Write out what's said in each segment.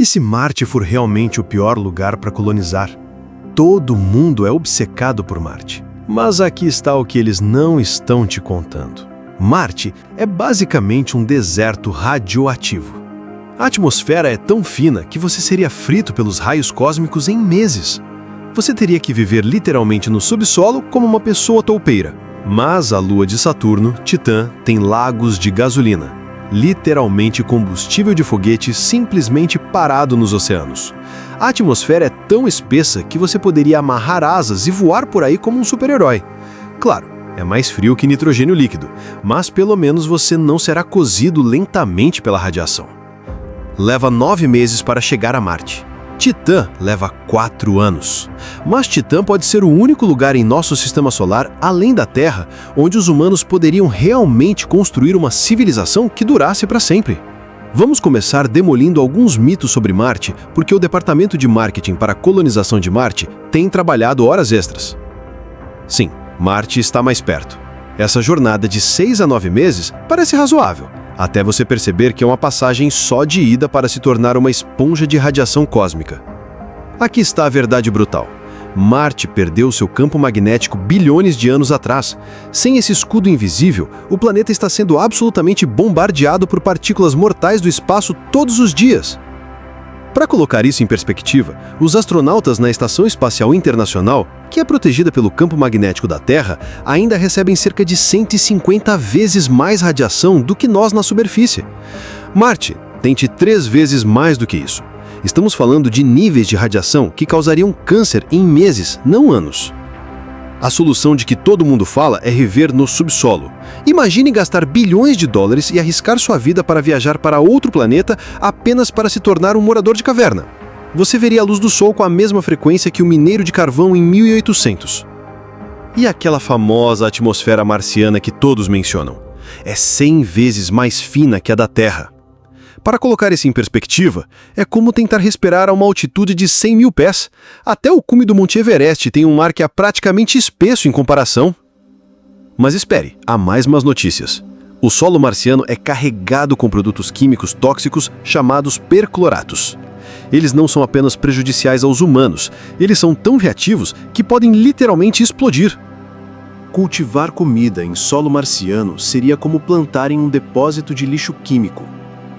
E se Marte for realmente o pior lugar para colonizar? Todo mundo é obcecado por Marte. Mas aqui está o que eles não estão te contando. Marte é basicamente um deserto radioativo. A atmosfera é tão fina que você seria frito pelos raios cósmicos em meses. Você teria que viver literalmente no subsolo como uma pessoa toupeira. Mas a lua de Saturno, Titã, tem lagos de gasolina. Literalmente combustível de foguete simplesmente parado nos oceanos. A atmosfera é tão espessa que você poderia amarrar asas e voar por aí como um super-herói. Claro, é mais frio que nitrogênio líquido, mas pelo menos você não será cozido lentamente pela radiação. Leva 9 meses para chegar a Marte. Titã leva 4 anos. Mas Titã pode ser o único lugar em nosso sistema solar, além da Terra, onde os humanos poderiam realmente construir uma civilização que durasse para sempre. Vamos começar demolindo alguns mitos sobre Marte, porque o Departamento de Marketing para a Colonização de Marte tem trabalhado horas extras. Sim, Marte está mais perto. Essa jornada de 6 a 9 meses parece razoável, até você perceber que é uma passagem só de ida para se tornar uma esponja de radiação cósmica. Aqui está a verdade brutal. Marte perdeu seu campo magnético bilhões de anos atrás. Sem esse escudo invisível, o planeta está sendo absolutamente bombardeado por partículas mortais do espaço todos os dias. Para colocar isso em perspectiva, os astronautas na Estação Espacial Internacional, que é protegida pelo campo magnético da Terra, ainda recebem cerca de 150 vezes mais radiação do que nós na superfície. Marte tem 3 vezes mais do que isso. Estamos falando de níveis de radiação que causariam câncer em meses, não anos. A solução de que todo mundo fala é viver no subsolo. Imagine gastar bilhões de dólares e arriscar sua vida para viajar para outro planeta apenas para se tornar um morador de caverna. Você veria a luz do Sol com a mesma frequência que o mineiro de carvão em 1800. E aquela famosa atmosfera marciana que todos mencionam? É 100 vezes mais fina que a da Terra. Para colocar isso em perspectiva, é como tentar respirar a uma altitude de 100 mil pés. Até o cume do Monte Everest tem um ar que é praticamente espesso em comparação. Mas espere, há mais más notícias. O solo marciano é carregado com produtos químicos tóxicos chamados percloratos. Eles não são apenas prejudiciais aos humanos, eles são tão reativos que podem literalmente explodir. Cultivar comida em solo marciano seria como plantar em um depósito de lixo químico.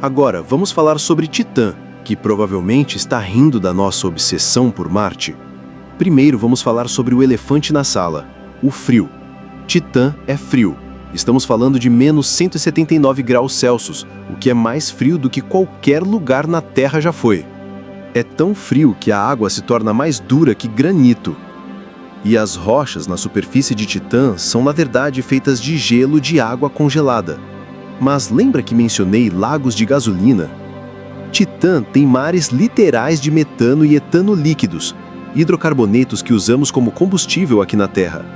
Agora, vamos falar sobre Titã, que provavelmente está rindo da nossa obsessão por Marte. Primeiro, vamos falar sobre o elefante na sala, o frio. Titã é frio. Estamos falando de menos 179 graus Celsius, o que é mais frio do que qualquer lugar na Terra já foi. É tão frio que a água se torna mais dura que granito. E as rochas na superfície de Titã são, na verdade, feitas de gelo de água congelada. Mas lembra que mencionei lagos de gasolina? Titã tem mares literais de metano e etano líquidos, hidrocarbonetos que usamos como combustível aqui na Terra.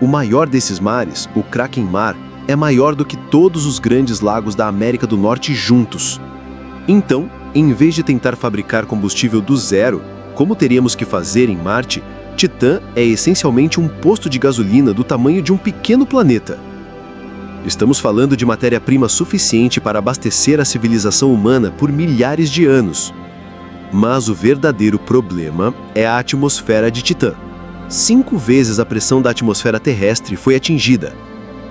O maior desses mares, o Kraken Mar, é maior do que todos os grandes lagos da América do Norte juntos. Então, em vez de tentar fabricar combustível do zero, como teríamos que fazer em Marte, Titã é essencialmente um posto de gasolina do tamanho de um pequeno planeta. Estamos falando de matéria-prima suficiente para abastecer a civilização humana por milhares de anos. Mas o verdadeiro problema é a atmosfera de Titã. 5 vezes a pressão da atmosfera terrestre foi atingida.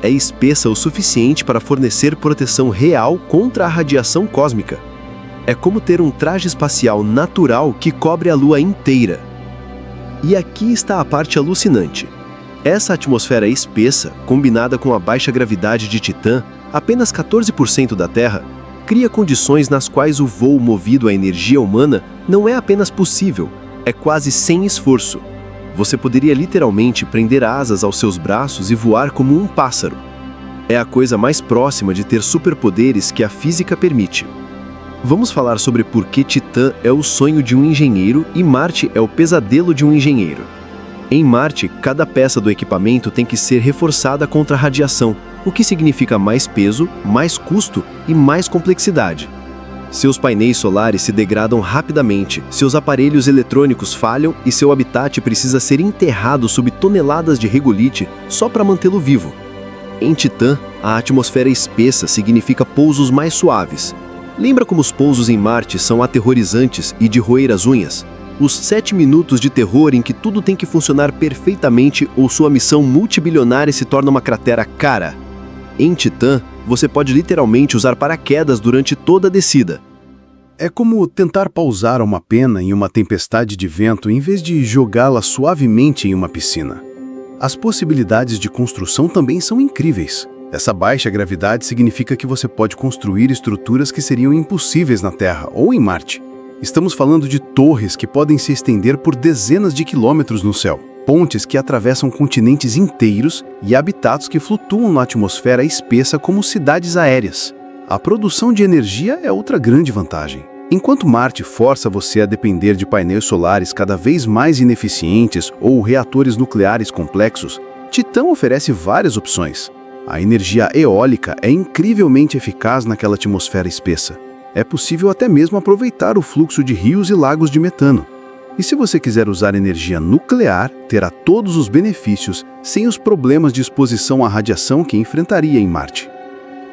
É espessa o suficiente para fornecer proteção real contra a radiação cósmica. É como ter um traje espacial natural que cobre a Lua inteira. E aqui está a parte alucinante. Essa atmosfera espessa, combinada com a baixa gravidade de Titã, apenas 14% da Terra, cria condições nas quais o voo movido à energia humana não é apenas possível, é quase sem esforço. Você poderia literalmente prender asas aos seus braços e voar como um pássaro. É a coisa mais próxima de ter superpoderes que a física permite. Vamos falar sobre por que Titã é o sonho de um engenheiro e Marte é o pesadelo de um engenheiro. Em Marte, cada peça do equipamento tem que ser reforçada contra a radiação, o que significa mais peso, mais custo e mais complexidade. Seus painéis solares se degradam rapidamente, seus aparelhos eletrônicos falham e seu habitat precisa ser enterrado sob toneladas de regolite só para mantê-lo vivo. Em Titã, a atmosfera espessa significa pousos mais suaves. Lembra como os pousos em Marte são aterrorizantes e de roer as unhas? Os 7 minutos de terror em que tudo tem que funcionar perfeitamente ou sua missão multibilionária se torna uma cratera cara. Em Titã, você pode literalmente usar paraquedas durante toda a descida. É como tentar pousar uma pena em uma tempestade de vento em vez de jogá-la suavemente em uma piscina. As possibilidades de construção também são incríveis. Essa baixa gravidade significa que você pode construir estruturas que seriam impossíveis na Terra ou em Marte. Estamos falando de torres que podem se estender por dezenas de quilômetros no céu, pontes que atravessam continentes inteiros e habitats que flutuam na atmosfera espessa como cidades aéreas. A produção de energia é outra grande vantagem. Enquanto Marte força você a depender de painéis solares cada vez mais ineficientes ou reatores nucleares complexos, Titã oferece várias opções. A energia eólica é incrivelmente eficaz naquela atmosfera espessa. É possível até mesmo aproveitar o fluxo de rios e lagos de metano. E se você quiser usar energia nuclear, terá todos os benefícios sem os problemas de exposição à radiação que enfrentaria em Marte.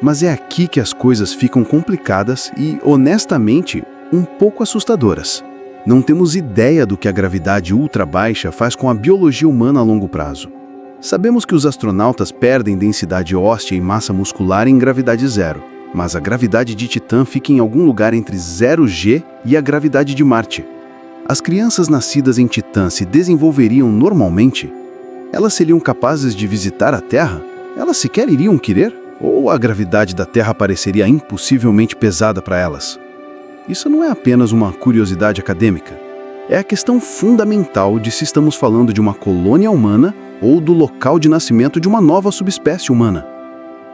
Mas é aqui que as coisas ficam complicadas e, honestamente, um pouco assustadoras. Não temos ideia do que a gravidade ultra-baixa faz com a biologia humana a longo prazo. Sabemos que os astronautas perdem densidade óssea e massa muscular em gravidade zero, mas a gravidade de Titã fica em algum lugar entre 0G e a gravidade de Marte. As crianças nascidas em Titã se desenvolveriam normalmente? Elas seriam capazes de visitar a Terra? Elas sequer iriam querer? Ou a gravidade da Terra pareceria impossivelmente pesada para elas? Isso não é apenas uma curiosidade acadêmica. É a questão fundamental de se estamos falando de uma colônia humana ou do local de nascimento de uma nova subespécie humana.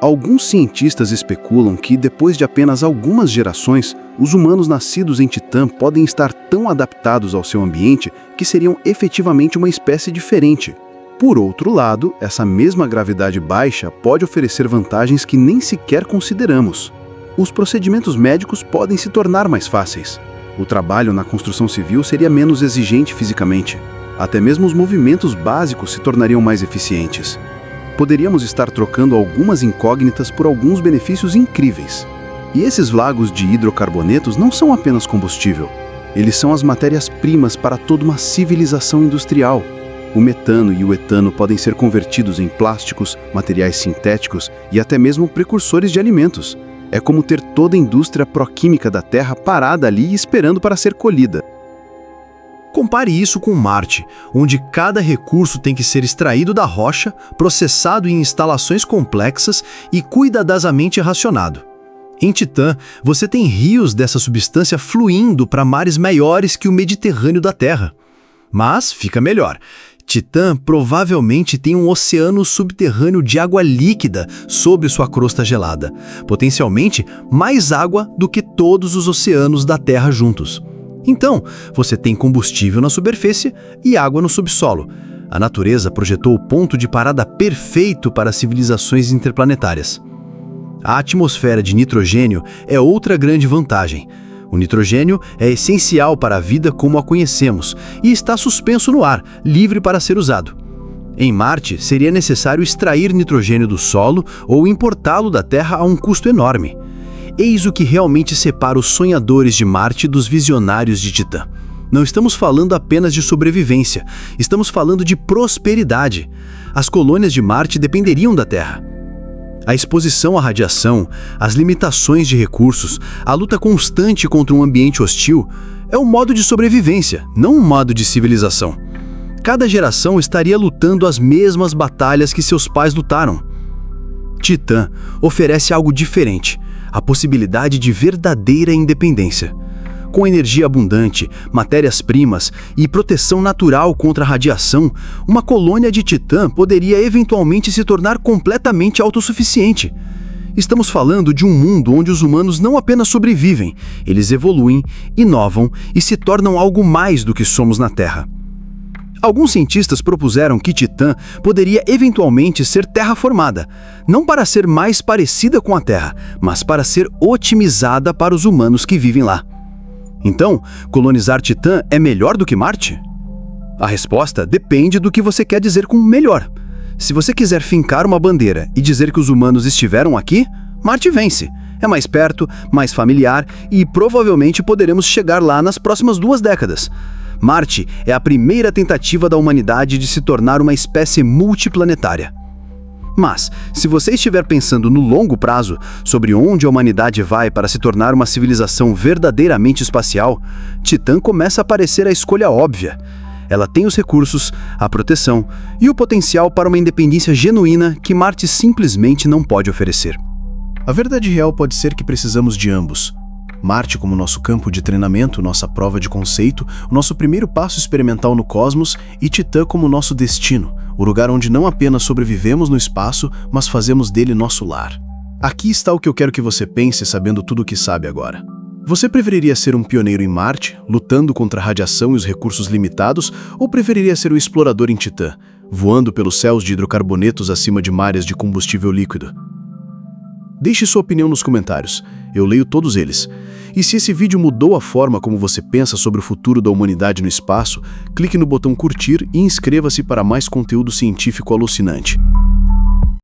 Alguns cientistas especulam que, depois de apenas algumas gerações, os humanos nascidos em Titã podem estar tão adaptados ao seu ambiente que seriam efetivamente uma espécie diferente. Por outro lado, essa mesma gravidade baixa pode oferecer vantagens que nem sequer consideramos. Os procedimentos médicos podem se tornar mais fáceis. O trabalho na construção civil seria menos exigente fisicamente. Até mesmo os movimentos básicos se tornariam mais eficientes. Poderíamos estar trocando algumas incógnitas por alguns benefícios incríveis. E esses lagos de hidrocarbonetos não são apenas combustível. Eles são as matérias-primas para toda uma civilização industrial. O metano e o etano podem ser convertidos em plásticos, materiais sintéticos e até mesmo precursores de alimentos. É como ter toda a indústria proquímica da Terra parada ali esperando para ser colhida. Compare isso com Marte, onde cada recurso tem que ser extraído da rocha, processado em instalações complexas e cuidadosamente racionado. Em Titã, você tem rios dessa substância fluindo para mares maiores que o Mediterrâneo da Terra. Mas fica melhor. Titã provavelmente tem um oceano subterrâneo de água líquida sobre sua crosta gelada, potencialmente mais água do que todos os oceanos da Terra juntos. Então, você tem combustível na superfície e água no subsolo. A natureza projetou o ponto de parada perfeito para civilizações interplanetárias. A atmosfera de nitrogênio é outra grande vantagem. O nitrogênio é essencial para a vida como a conhecemos e está suspenso no ar, livre para ser usado. Em Marte, seria necessário extrair nitrogênio do solo ou importá-lo da Terra a um custo enorme. Eis o que realmente separa os sonhadores de Marte dos visionários de Titã. Não estamos falando apenas de sobrevivência, estamos falando de prosperidade. As colônias de Marte dependeriam da Terra. A exposição à radiação, as limitações de recursos, a luta constante contra um ambiente hostil é um modo de sobrevivência, não um modo de civilização. Cada geração estaria lutando as mesmas batalhas que seus pais lutaram. Titã oferece algo diferente, a possibilidade de verdadeira independência. Com energia abundante, matérias-primas e proteção natural contra a radiação, uma colônia de Titã poderia eventualmente se tornar completamente autossuficiente. Estamos falando de um mundo onde os humanos não apenas sobrevivem, eles evoluem, inovam e se tornam algo mais do que somos na Terra. Alguns cientistas propuseram que Titã poderia eventualmente ser terraformada, não para ser mais parecida com a Terra, mas para ser otimizada para os humanos que vivem lá. Então, colonizar Titã é melhor do que Marte? A resposta depende do que você quer dizer com melhor. Se você quiser fincar uma bandeira e dizer que os humanos estiveram aqui, Marte vence. É mais perto, mais familiar e provavelmente poderemos chegar lá nas próximas 2 décadas. Marte é a primeira tentativa da humanidade de se tornar uma espécie multiplanetária. Mas, se você estiver pensando no longo prazo, sobre onde a humanidade vai para se tornar uma civilização verdadeiramente espacial, Titã começa a parecer a escolha óbvia. Ela tem os recursos, a proteção e o potencial para uma independência genuína que Marte simplesmente não pode oferecer. A verdade real pode ser que precisamos de ambos. Marte como nosso campo de treinamento, nossa prova de conceito, o nosso primeiro passo experimental no cosmos, e Titã como nosso destino, o lugar onde não apenas sobrevivemos no espaço, mas fazemos dele nosso lar. Aqui está o que eu quero que você pense sabendo tudo o que sabe agora. Você preferiria ser um pioneiro em Marte, lutando contra a radiação e os recursos limitados, ou preferiria ser um explorador em Titã, voando pelos céus de hidrocarbonetos acima de mares de combustível líquido? Deixe sua opinião nos comentários, eu leio todos eles. E se esse vídeo mudou a forma como você pensa sobre o futuro da humanidade no espaço, clique no botão curtir e inscreva-se para mais conteúdo científico alucinante.